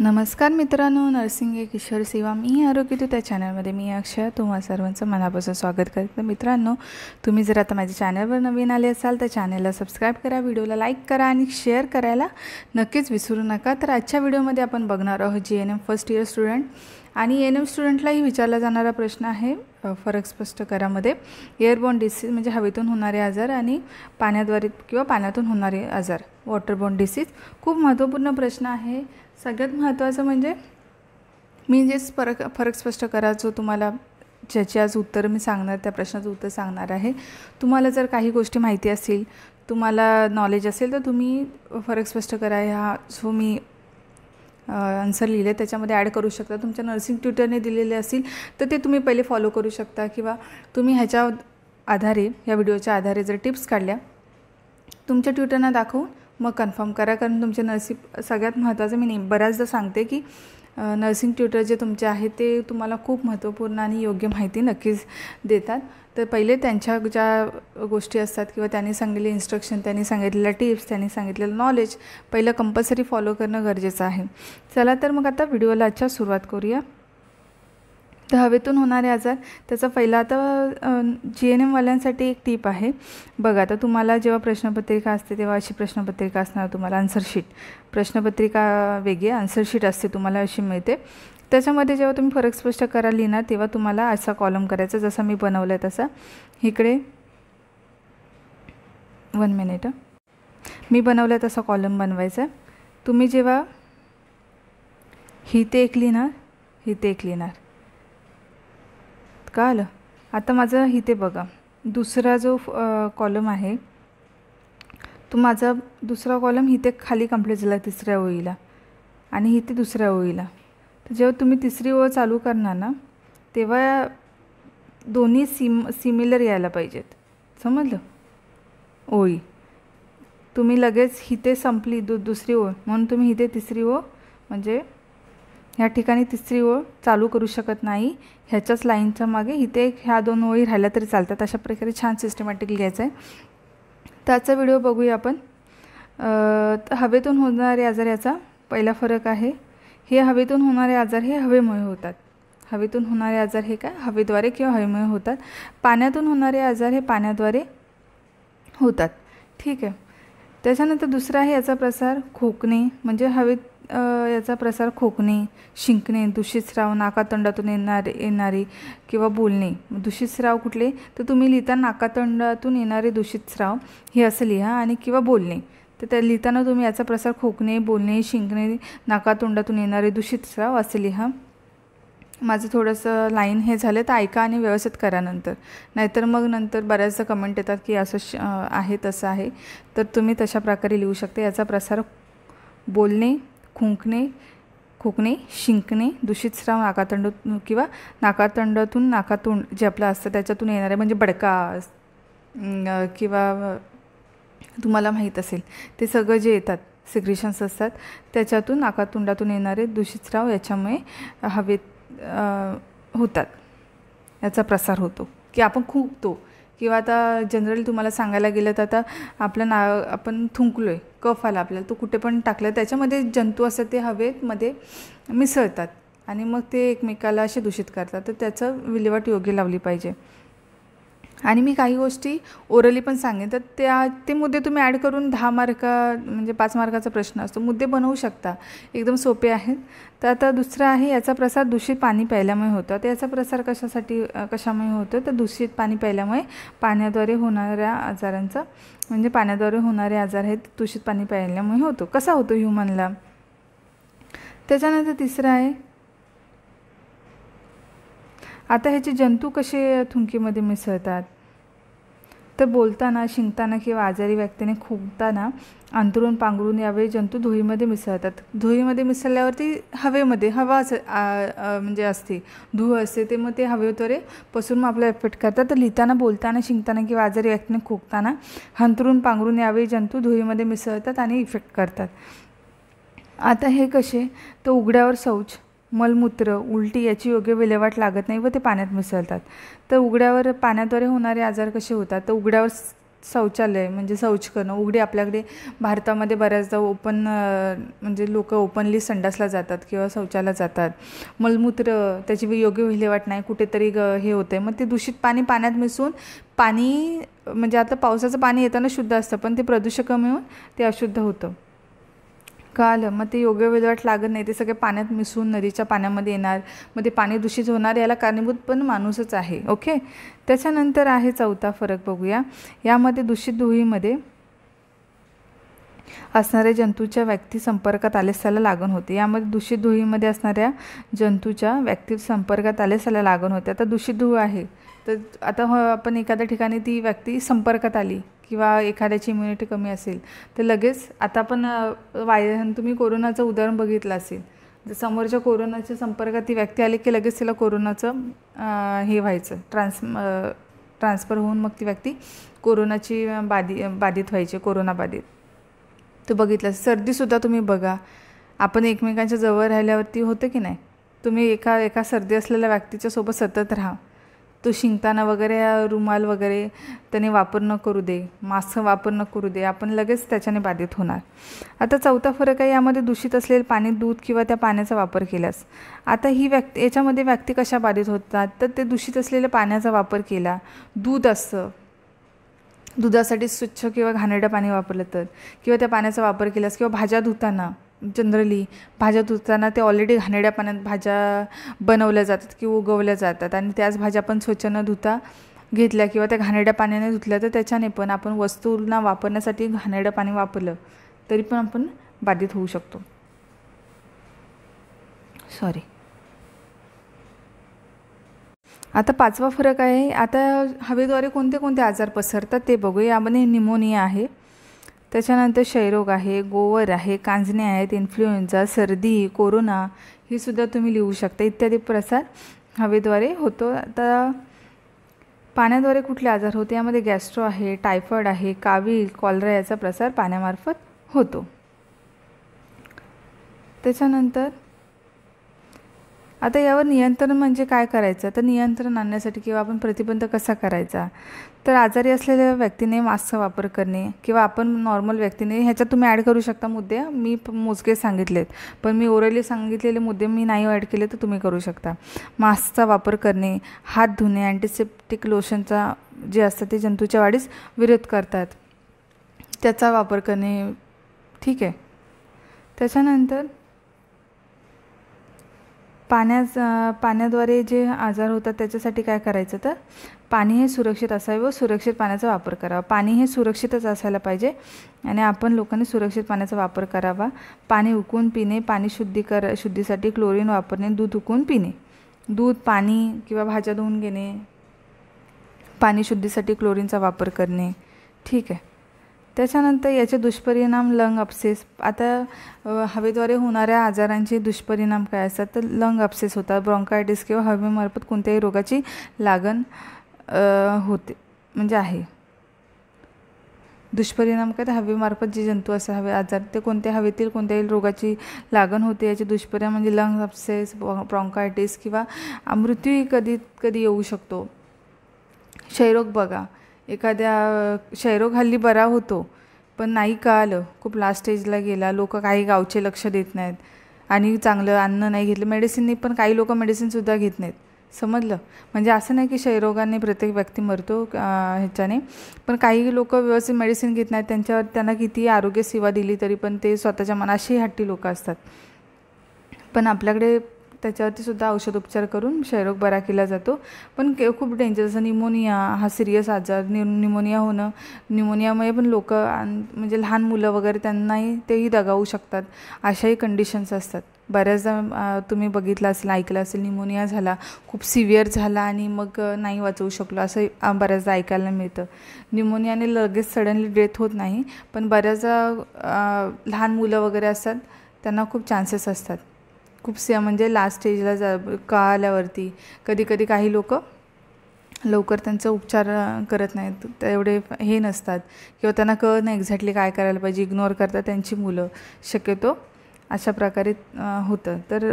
नमस्कार मित्रांनो, नर्सिंग एक ईश्वर सेवा मी आरोग्यतू त्या चॅनलमध्ये मी अक्षय तुम्हा सर्वांचं मनापासून स्वागत करते। मित्रांनो, तुम्ही जर आता माझ्या चॅनलवर नवीन आले असाल तर चॅनलला सबस्क्राईब करा, व्हिडिओला लाईक करा आणि शेअर करायला नक्कीच विसरू नका। तर आजच्या व्हिडिओमध्ये आपण बघणार आहोत जीएनएम फर्स्ट इयर स्टुडंट आणि एएनएम स्टुडंटलाही विचारला जाणारा प्रश्न आहे फरक स्पष्ट करामध्ये एअरबॉर्न डिसीज म्हणजे हवेतून होणारे आजार आणि पाण्याद्वारे किंवा पाण्यातून होणारे आजार वॉटरबॉर्न डिसीज। खूप महत्त्वपूर्ण प्रश्न आहे। सगळ्यात महत्त्वाचं म्हणजे मी जे फरक स्पष्ट करा जो तुम्हाला ज्याचे आज उत्तर मी सांगणार त्या प्रश्नाचं उत्तर सांगणार आहे। तुम्हाला जर काही गोष्टी माहिती असतील, तुम्हाला नॉलेज असेल तर तुम्ही फरक स्पष्ट करा ह्या जो मी आन्सर लिहिले त्याच्यामध्ये ॲड करू शकता। तुमच्या नर्सिंग ट्युटरने दिलेले असतील तर ते तुम्ही पहिले फॉलो करू शकता किंवा तुम्ही ह्याच्या आधारे या व्हिडिओच्या आधारे जर टिप्स काढल्या तुमच्या ट्युटरना दाखवून मग कन्फर्म करा। कारण तुमचे नर्सिंग सगळ्यात महत्त्वाचं मी बऱ्याचदा सांगते की नर्सिंग ट्युटर जे तुमचे आहेत ते तुम्हाला खूप महत्त्वपूर्ण आणि योग्य माहिती नक्कीच देतात। तर पहिले त्यांच्या ज्या गोष्टी असतात किंवा त्यांनी सांगितलेले इन्स्ट्रक्शन, त्यांनी सांगितलेल्या टिप्स, त्यांनी सांगितलेलं नॉलेज पहिलं कंपल्सरी फॉलो करणं गरजेचं आहे। चला तर मग आता व्हिडिओला आजच्या सुरुवात करूया। तर हवेतून होणारे आजार त्याचा पहिला आता जीएनएम वाल्यांसाठी एक टिप आहे बघा। आता तुम्हाला जेव्हा प्रश्नपत्रिका असते तेव्हा अशी प्रश्नपत्रिका असणार, तुम्हाला आन्सर शीट, प्रश्नपत्रिका वेगळी आन्सर शीट असते तुम्हाला अशी मिळते। त्याच्यामध्ये जेव्हा तुम्ही फरक स्पष्ट करा लिहिणार तेव्हा तुम्हाला असा कॉलम करायचा जसा मी बनवला आहे तसा। इकडे 1 मिनिट मी बनवला तसा कॉलम बनवायचा। तुम्ही जेव्हा ही ते एक लिहिणार, ही ते एक लिहिणार, का आलं आता माझं इथे बघा दुसरा जो कॉलम आहे तो माझा दुसरा कॉलम इथे खाली कंप्लीट झाला तिसऱ्या ओळीला आणि इथे दुसऱ्या ओळीला। तर जेव्हा तुम्ही तिसरी ओळ चालू करणार ना तेव्हा दोन्ही सिमिलर यायला पाहिजेत, समजलं? ओळी तुम्ही लगेच इथे संपली दुसरी ओळ म्हणून तुम्ही इथे तिसरी ओळ म्हणजे ह्या ठिकाणी तिसरी ओळ चालू करू शकत नाही। ह्याच्याच लाईनच्या मागे इथे ह्या 2 ओळी राहिल्या तरी चालतात। अशा प्रकारे छान सिस्टमॅटिक लिहायचं आहे। त्याचा व्हिडिओ बघूया आपण। हवेतून होणारे आजार याचा पहिला फरक आहे। हे हवेतून होणारे आजार हे हवेमुळे होतात। हवेतून होणारे आजार हे काय हवेद्वारे किंवा हवेमुळे होतात। पाण्यातून होणारे आजार हे पाण्याद्वारे होतात, ठीक आहे। त्याच्यानंतर दुसरा आहे याचा प्रसार खोकणे म्हणजे हवेत याचा प्रसार खोकणे, शिंकणे, दूषित स्राव, नाकातोंडातून येणारे किंवा बोलणे। दूषित स्राव कुठले तर तुम्ही लिहिता नाकातोंडातून येणारे दूषित स्राव हे असं लिहा आणि किंवा बोलणे। तर त्या लिहिताना तुम्ही याचा प्रसार खोकणे, बोलणे, शिंकणे, नाकातोंडातून येणारे दूषित स्राव असे लिहा। माझं थोडंसं लाईन हे झालं तर ऐका आणि व्यवस्थित करा नाहीतर मग नंतर बऱ्याचदा कमेंट येतात की असं आहे तसं आहे। तर तुम्ही तशा प्रकारे लिहू शकता। याचा प्रसार बोलणे, खोकणे, शिंकणे, दूषित स्राव नाकातोंडातून किंवा नाकातोंड जे आपलं असतं त्याच्यातून येणारे म्हणजे बडका किंवा तुम्हाला माहीत असेल ते सगळं जे येतात सिक्रेशन्स असतात त्याच्यातून नाकातोंडातून येणारे दूषित स्राव याच्यामुळे हवेत होतात, याचा प्रसार होतो की आपण खुंकतो किंवा आता जनरली तुम्हाला सांगायला गेलं तर आता आपण थुंकलो आहे, कफ आला आपल्याला, तो कुठे पण टाकलं त्याच्यामध्ये जंतू असतात ते हवेमध्ये मिसळतात आणि मग ते एकमेकाला असे दूषित करतात। तर त्याचं विल्हेवाट योग्य लावली पाहिजे। आणि मी काही गोष्टी ओरली पण सांगेन तर ते मुद्दे तुम्ही ॲड करून 10 मार्क म्हणजे 5 मार्काचा प्रश्न असतो, मुद्दे बनवू शकता, एकदम सोपे आहेत। तर आता दुसरा आहे याचा प्रसार दूषित पाणी प्यायल्यामुळे होतं। तर याचा प्रसार कशामुळे होतो तर दूषित पाणी प्यायल्यामुळे पाण्याद्वारे होणाऱ्या आजारांचा म्हणजे पाण्याद्वारे होणारे आजार आहेत दूषित पाणी प्यायल्यामुळे होतो। कसा होतो ह्युमनला? त्याच्यानंतर तिसरं आहे आता ह्याचे जंतू कसे थुंकीमध्ये मिसळतात तर बोलताना, शिंकताना किंवा आजारी व्यक्तीने खोकताना अंतरून पांघरून यावेळी जंतू धुळीमध्ये मिसळतात। धुळीमध्ये मिसळल्यावरती हवेमध्ये हवा म्हणजे असते, धूळ असते, ते मग ते हवेद्वारे पसरून मग आपल्याला इफेक्ट करतात। तर लिहिताना, बोलताना, शिंकताना किंवा आजारी व्यक्तीने खोकताना अंतरून पांघरून यावेळी जंतू धुळीमध्ये मिसळतात आणि इफेक्ट करतात। आता हे कसे तर उघड्यावर शौच, मलमूत्र, उलटी याची योग्य विल्हेवाट लागत नाही व ते पाण्यात मिसळतात। तर उघड्यावर पाण्याद्वारे होणारे आजार कसे होतात तर उघड्यावर शौचालय म्हणजे शौच करणं उघडे, आपल्याकडे भारतामध्ये बऱ्याचदा ओपन म्हणजे लोक ओपनली संडासला जातात किंवा शौचाला जातात, मलमूत्र त्याची योग्य विल्हेवाट नाही, कुठेतरी हे होते, मग ते दूषित पाणी पाण्यात मिसळून पाणी म्हणजे आता पावसाचं पाणी येताना शुद्ध असतं पण ते प्रदूषकामुळे मिळून ते अशुद्ध होतं, कळालं. मग ते योग्य विल्हेवाट लागत नाही, ते सगळे पाण्यात मिसळून नदीच्या पाण्यामध्ये येणार, मग ते पाणी दूषित होणार, याला कारणीभूत पण माणूसच आहे. ओके. त्याच्यानंतर आहे चौथा फरक बघूया. यामध्ये दूषित धुळीमध्ये असणाऱ्या जंतूच्या व्यक्ती संपर्कात आल्यास त्याला लागण होते. यामध्ये दूषित धुळीमध्ये असणाऱ्या जंतूच्या व्यक्ती संपर्कात आल्यास त्याला लागण होते. आता दूषित धूळ आहे तर आता आपण एखाद्या ठिकाणी ती व्यक्ती संपर्कात आली किंवा एखाद्याची इम्युनिटी कमी असेल तर लगेच, आता आपण तुम्ही कोरोनाचं उदाहरण बघितलं असेल, जर समोरच्या कोरोनाच्या संपर्कात ती व्यक्ती आली की लगेच तिला कोरोनाचं हे व्हायचं, ट्रान्सफर होऊन मग ती व्यक्ती कोरोनाची बाधित व्हायची, कोरोना बाधित. तो बघितलं. सर्दीसुद्धा तुम्ही बघा, आपण एकमेकांच्या जवळ राहिल्यावरती होतं की नाही, तुम्ही एका सर्दी असलेल्या व्यक्तीच्या सोबत सतत राहा, तो शिंकताना वगैरे रुमाल वगैरे त्याने वापर न करू दे, मास्क वापर न करू दे, आपण लगेच त्याच्याने बाधित होणार. आता चौथा फरक आहे, यामध्ये दूषित असलेले पाणी, दूध किंवा त्या पाण्याचा वापर केल्यास. आता ही याच्यामध्ये व्यक्ती कशा बाधित होतात, तर ते दूषित असलेल्या पाण्याचा वापर केला, दूध असतं, दुधासाठी स्वच्छ किंवा घाणेरडं पाणी वापरलं तर, किंवा त्या पाण्याचा वापर केल्यास, किंवा भाज्या धुताना, जनरली भाज्या धुताना ते ऑलरेडी घाणेरड्या पाण्यात भाज्या बनवल्या जातात किंवा उगवल्या जातात आणि त्याच भाज्या आपण स्वच्छ न धुता घेतल्या किंवा त्या घाणेरड्या पाण्याने धुतल्या तर त्याच्याने पण आपण वस्तूंना वापरण्यासाठी घाणेरडं पाणी वापरलं तरी पण आपण बाधित होऊ शकतो. आता पाचवा फरक आहे. आता हवेद्वारे कोणते कोणते आजार पसरतात ते बघूया. यामध्ये निमोनिया आहे, त्याच्यानंतर क्षयरोग आहे, गोवर आहे, कांजणे आहेत, इन्फ्लुएन्झा, सर्दी, कोरोना ही सुद्धा तुम्ही लिहू शकता. इत्यादी प्रसार हवेद्वारे होतो. आता पाण्याद्वारे कुठले आजार होते, यामध्ये गॅस्ट्रो आहे, टायफॉइड आहे, कावीळ, कॉलरा याचा प्रसार पाण्यामार्फत होतो. त्याच्यानंतर आता यावर नियंत्रण म्हणजे काय करायचं, तर नियंत्रण आणण्यासाठी किंवा आपण प्रतिबंध कसा करायचा, तर आजारी असलेल्या व्यक्तीने मास्कचा वापर करणे किंवा आपण नॉर्मल व्यक्तीने, ह्याच्यात तुम्ही ॲड करू शकता मुद्दे, मी मोजके सांगितलेत पण मी ओरली सांगितलेले मुद्दे मी नाही ॲड केले तर तुम्ही करू शकता. मास्कचा वापर करणे, हात धुणे, अँटीसेप्टिक लोशनचा जे असतं ते जंतूच्या वाढीस विरोध करतात त्याचा वापर करणे. ठीक आहे. त्याच्यानंतर पाण्याद्वारे जे आजार होतात त्याच्यासाठी काय करायचं, तर पाणी हे सुरक्षित असावे व सुरक्षित पाण्याचा वापर करावा. पाणी हे सुरक्षितच असायला पाहिजे आणि आपण लोकांनी सुरक्षित पाण्याचा वापर करावा. पाणी उकळून पिणे, पाणी शुद्धीसाठी क्लोरीन वापरणे, दूध उकळून पिणे, दूध, पाणी किंवा भाज्या धुवून घेणे, पाणी शुद्धीसाठी क्लोरीनचा वापर करणे. ठीक आहे. त्याच्यानंतर याचे दुष्परिणाम लंग अपसेस. आता हवेद्वारे होणाऱ्या आजारांचे दुष्परिणाम काय असतात, तर लंग अपसेस होतात, ब्रॉन्कायटिस किंवा हवेमार्फत कोणत्याही रोगाची लागण होते म्हणजे आहे. दुष्परिणाम काय, तर हवेमार्फत जे जंतू असतात हवे आजार ते कोणत्या हवेतील कोणत्याही रोगाची लागण होते. याचे दुष्परिणाम म्हणजे लंग अपसेस, ब्रॉन्कायटिस किंवा मृत्यूही कधी येऊ शकतो. क्षयरोग बघा, एखाद्या क्षयरोग हल्ली बरा होतो पण नाही कळालं, खूप लास्ट स्टेजला गेला, लोक काही गावचे लक्ष देत नाहीत आणि चांगलं अन्न नाही घेतलं, मेडिसिननी पण काही लोक मेडिसिनसुद्धा घेत नाहीत. समजलं. म्हणजे असं नाही की क्षयरोगाने प्रत्येक व्यक्ती मरतो ह्याच्याने, पण काही लोक व्यवस्थित मेडिसिन घेत नाहीत, त्यांना किती आरोग्य सेवा दिली तरी पण ते स्वतःच्या मनाशी हट्टी लोक असतात. पण आपल्याकडे त्याच्यावरती सुद्धा औषधोपचार करून क्षयरोग बरा केला जातो. पण खूप डेंजर, जसं निमोनिया हा सिरियस आजार, निमोनिया होणं, निमोनियामुळे पण लोक म्हणजे लहान मुलं वगैरे त्यांनाही तेही दगावू शकतात, अशाही कंडिशन्स असतात. बऱ्याचदा तुम्ही बघितलं असेल, ऐकलं असेल, निमोनिया झाला, खूप सिव्हिअर झाला आणि मग नाही वाचवू शकलो असं बऱ्याचदा ऐकायला मिळतं. निमोनियाने लगेच सडनली डेथ होत नाही, पण बऱ्याचदा लहान मुलं वगैरे असतात त्यांना खूप चान्सेस असतात, खूप म्हणजे लास्ट स्टेजला कळाल्यावरती. कधी काही लोक लवकर त्यांचा उपचार करत नाहीत, तेवढे हे नसतात किंवा त्यांना कळत नाही एक्झॅक्टली काय करायला पाहिजे, इग्नोर करतात त्यांची मुलं शक्यतो, अशा प्रकारे होतं. तर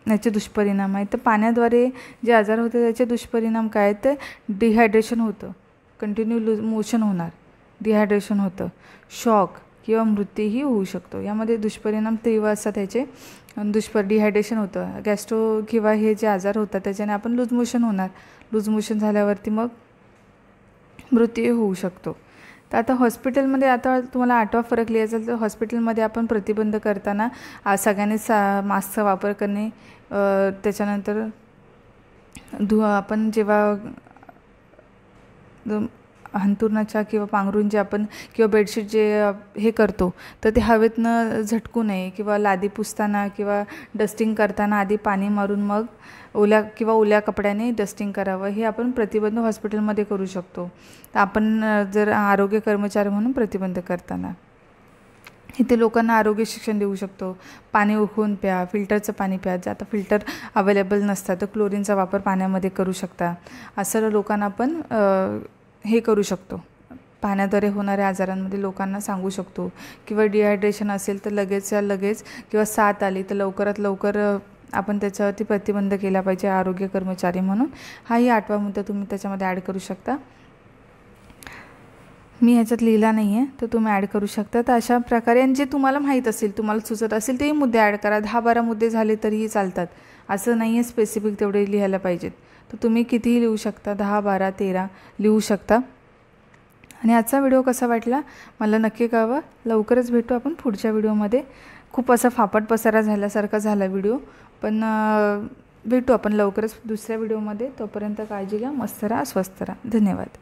याचे दुष्परिणाम आहेत. तर पाण्याद्वारे जे आजार होते त्याचे दुष्परिणाम काय आहेत, तर डिहायड्रेशन होतं, कंटिन्यू मोशन होणार, डिहायड्रेशन होतं, शॉक किंवा मृत्यूही होऊ शकतो. यामध्ये दुष्परिणाम तीव्र असतात याचे. डिहायड्रेशन होतं, गॅस्ट्रो किंवा हे जे आजार होतात त्याच्याने आपण लूज मोशन होणार. लूज मोशन झाल्यावरती मग मृत्यू होऊ शकतो. तर आता हॉस्पिटलमध्ये आता तुम्हाला 8वा फरक लिहायचा तर हॉस्पिटलमध्ये आपण प्रतिबंध करताना सगळ्यांनी मास्कचा वापर करणे, त्याच्यानंतर आपण जेव्हा अंथरुणाच्या किंवा पांघरूण जे आपण किंवा बेडशीट जे हे करतो तर ते हवेतनं झटकू नये किंवा लादी पुसताना किंवा डस्टिंग करताना आधी पाणी मारून मग ओल्या कपड्याने डस्टिंग करावं. हे आपण प्रतिबंध हॉस्पिटलमध्ये करू शकतो. तर आपण जर आरोग्य कर्मचारी म्हणून प्रतिबंध करताना इथे लोकांना आरोग्य शिक्षण देऊ शकतो. पाणी उकळून प्या, फिल्टरचं पाणी प्या. जे आता फिल्टर अवेलेबल नसतात तर क्लोरीनचा वापर पाण्यामध्ये करू शकता. असं लोकांना आपण हे करू शकतो. पाण्याद्वारे होणाऱ्या आजारांमध्ये लोकांना सांगू शकतो. किंवा डिहायड्रेशन असेल तर लगेच किंवा साथ आली तर लवकरात लवकर आपण त्याच्यावरती प्रतिबंध केला पाहिजे आरोग्य कर्मचारी म्हणून. हाही 8वा मुद्दा तुम्ही त्याच्यामध्ये ॲड करू शकता. मी ह्याच्यात लिहिला नाही आहे तर तुम्ही ॲड करू शकता. तर अशा प्रकारे आणि जे तुम्हाला माहीत असेल, तुम्हाला सुचत असेल तेही मुद्दे ॲड करा. 10-12 मुद्दे झाले तरीही चालतात, असं नाही आहे स्पेसिफिक तेवढे लिहायला पाहिजेत. तर तुम्ही कितीही लिहू शकता, 10, 12, 13 लिहू शकता. आणि आजचा व्हिडिओ कसा वाटला मला नक्की कळवा. लवकरच भेटू आपण पुढच्या व्हिडिओमध्ये. खूप असा फापट पसारा झाल्यासारखा झाला व्हिडिओ, पण भेटू आपण लवकरच दुसऱ्या व्हिडिओमध्ये. तोपर्यंत काळजी घ्या, मस्त राहा, स्वस्थ राहा. धन्यवाद.